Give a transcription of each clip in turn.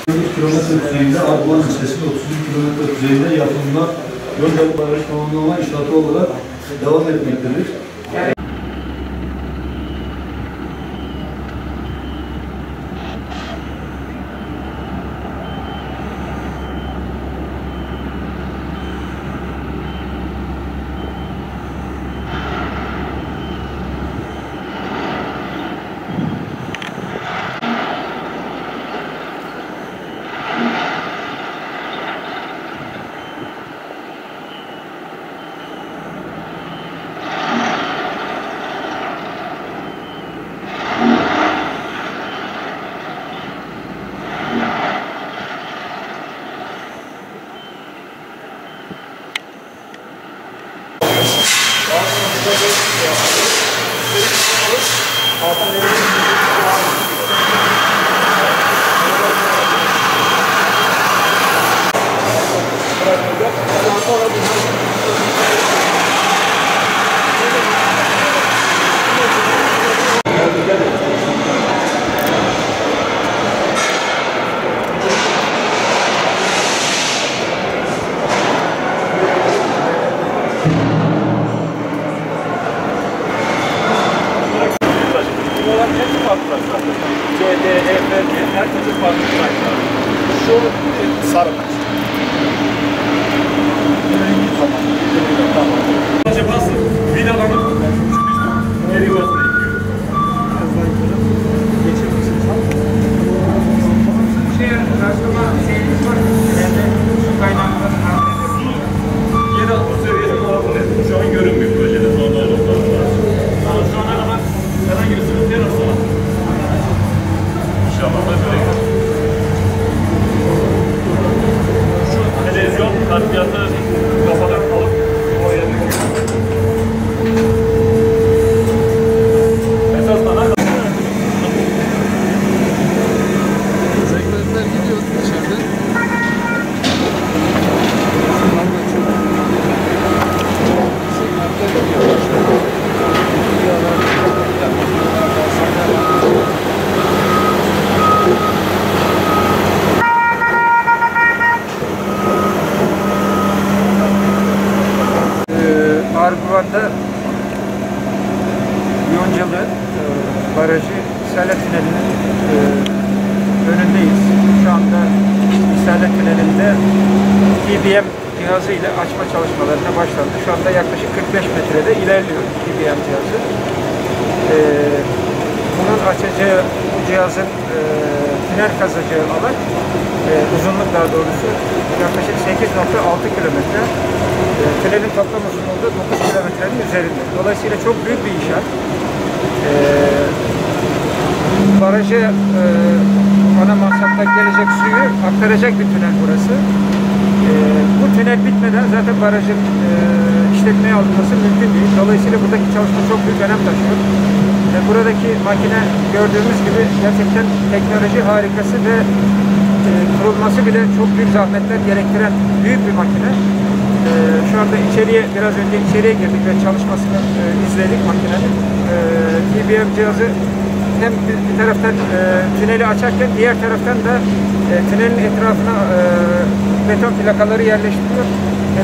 kilometre düzeyinde Ardahan ilçesinde 31 kilometre düzeyinde yapımına Yoncalı Barajı tamamlama inşaatı olarak devam etmektedir. Herkesin farklı sayfaları. Şu sarı. Tamam. Acaba nasıl? Vidalanıp geri basmayı gidiyor. Geçir misiniz? Karşılama şeyimiz var. Su kaynakları. Yeni atma seviyesi tarafı şu an görünmüyor projede sonra olurlar. Ama şu ana kadar herhangi bir sıkıntı yaratsa İnşallah da böyle gider. Şu televizyon harfiyatı kafadan alıp oraya döküyor. Esas bana segmentler gidiyor içeride. Bunlar da çok segmentler gidiyor. Arguvan'da Yoncalı Barajı İsale Tüneli'nin önündeyiz. Şu anda İsale Tüneli'nde TBM cihazı ile açma çalışmalarına başlandı. Şu anda yaklaşık 45 metrede ilerliyor TBM cihazı. Bunun açacağı, bu cihazın tünel kazacağı alan, uzunluk daha doğrusu yaklaşık 8.6 kilometre. Tünelin toplam uzunluğu da 9 kilometrenin üzerinde. Dolayısıyla çok büyük bir inşaat. Barajı ana mansaptan gelecek suyu aktaracak bir tünel burası. Bu tünel bitmeden zaten barajın işletmeye alınması mümkün değil. Dolayısıyla buradaki çalışma çok büyük önem taşıyor. Buradaki makine gördüğümüz gibi gerçekten teknoloji harikası ve kurulması bile çok büyük zahmetler gerektiren büyük bir makine. Şu anda biraz önce içeriye girdik ve çalışmasını izledik makinenin. TBM cihazı hem bir taraftan tüneli açarken diğer taraftan da tünelin etrafına beton plakaları yerleştiriyor.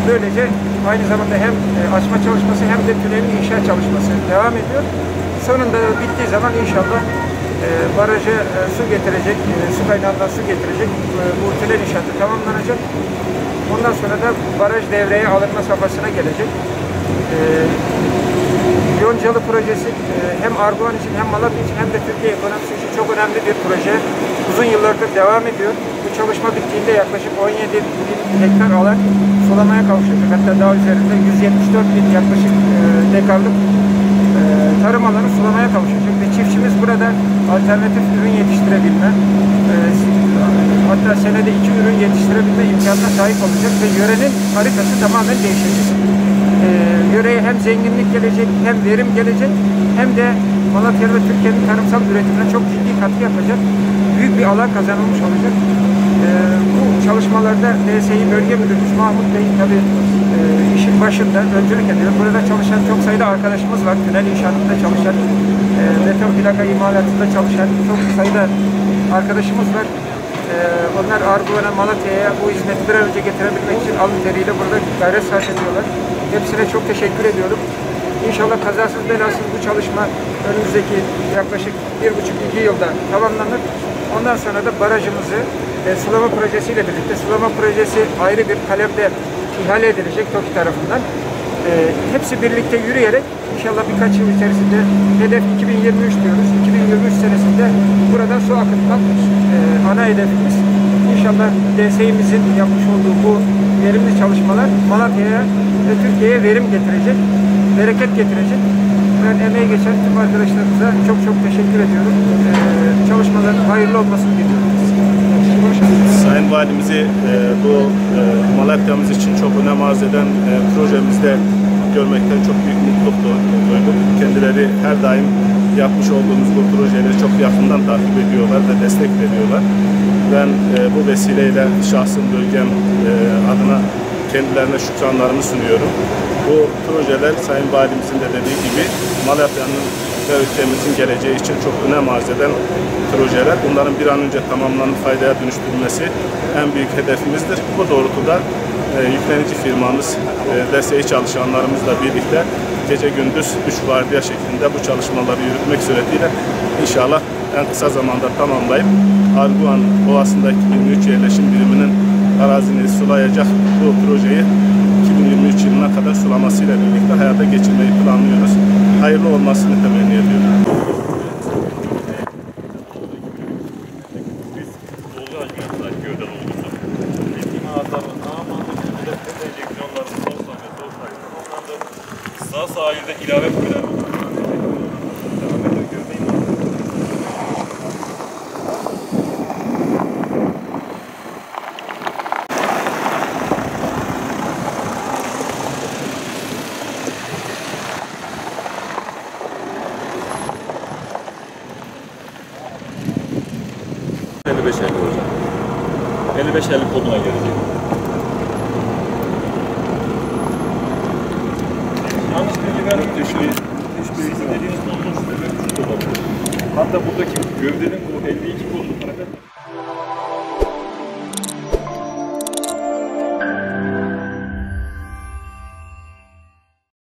Böylece aynı zamanda hem açma çalışması hem de tünelin inşa çalışması devam ediyor. Sonunda bittiği zaman inşallah baraja su getirecek, su kaynağından su getirecek bu tünel inşaatı tamamlanacak. Ondan sonra da baraj devreye alınma safhasına gelecek. Yoncalı projesi hem Arguvan için hem Malatya için hem de Türkiye ekonomisi için çok önemli bir proje. Uzun yıllardır devam ediyor. Bu çalışma bittiğinde yaklaşık 17.000 hektar alan sulamaya kavuşacak. Hatta daha üzerinde 174.000 yaklaşık dekarlık tarım alanı sulamaya kavuşacak. Ve çiftçimiz burada alternatif ürün yetiştirebilme, hatta senede 2 ürün yetiştirebilme imkanına sahip olacak ve yörenin haritası tamamen değişecek. Yöreye hem zenginlik gelecek, hem verim gelecek, hem de Malatya ve Türkiye'nin tarımsal üretimine çok ciddi katkı yapacak, büyük bir alan kazanılmış olacak. Bu çalışmalarda DSİ Bölge Müdürümüz Mahmut Bey tabii işin başında öncülük ediyor. Burada çalışan çok sayıda arkadaşımız var. Tünel inşaatında çalışan, beton plaka imalatında çalışan çok sayıda arkadaşımız var. Onlar Arguvan'a, Malatya'ya bu hizmeti bir an önce getirebilmek için alın teriyle burada gayret sarf ediyorlar. Hepsine çok teşekkür ediyorum. İnşallah kazasız belasız bu çalışma önümüzdeki yaklaşık 1,5-2 yılda tamamlanır. Ondan sonra da barajımızı sulama projesiyle birlikte, sulama projesi ayrı bir kalemde ihale edilecek TOKİ tarafından. Hepsi birlikte yürüyerek inşallah birkaç yıl içerisinde hedef 2023 diyoruz. 2023 senesinde buradan su akıtmak ana hedefimiz. İnşallah DSİ'mizin yapmış olduğu bu verimli çalışmalar Malatya'ya ve Türkiye'ye verim getirecek, bereket getirecek. Ben emeği geçen tüm arkadaşlarımıza çok çok teşekkür ediyorum. Çalışmaların hayırlı olmasını diliyorum. Sayın Valimizi bu Malatya'mız için çok önem arz eden projemizde görmekten çok büyük mutluluk duyduk. Kendileri her daim yapmış olduğumuz bu projeleri çok yakından takip ediyorlar ve destek veriyorlar. Ben bu vesileyle şahsım, bölgem adına kendilerine şükranlarımı sunuyorum. Bu projeler Sayın Valimizin de dediği gibi Malatya'nın ve ülkemizin geleceği için çok önem arz eden projeler. Bunların bir an önce tamamlanıp faydaya dönüştürülmesi en büyük hedefimizdir. Bu doğrultuda yüklenici firmamız, DSİ çalışanlarımızla birlikte gece gündüz 3 vardiya şeklinde bu çalışmaları yürütmek suretiyle inşallah en kısa zamanda tamamlayıp Arguvan Ovası'ndaki 23 yerleşim biriminin arazini sulayacak bu projeyi 2023 yılına kadar sulamasıyla birlikte hayata geçirmeyi planlıyoruz. Hayırlı olmasını temenni ediyorum. Sağ sahilde ilave koyulan olacak. 55-50 koduna gelecek. Yanlış bilgi vermek için dediğiniz kodun üstünde bir kod olabilir. Hatta buradaki gövdenin bu 52 kodu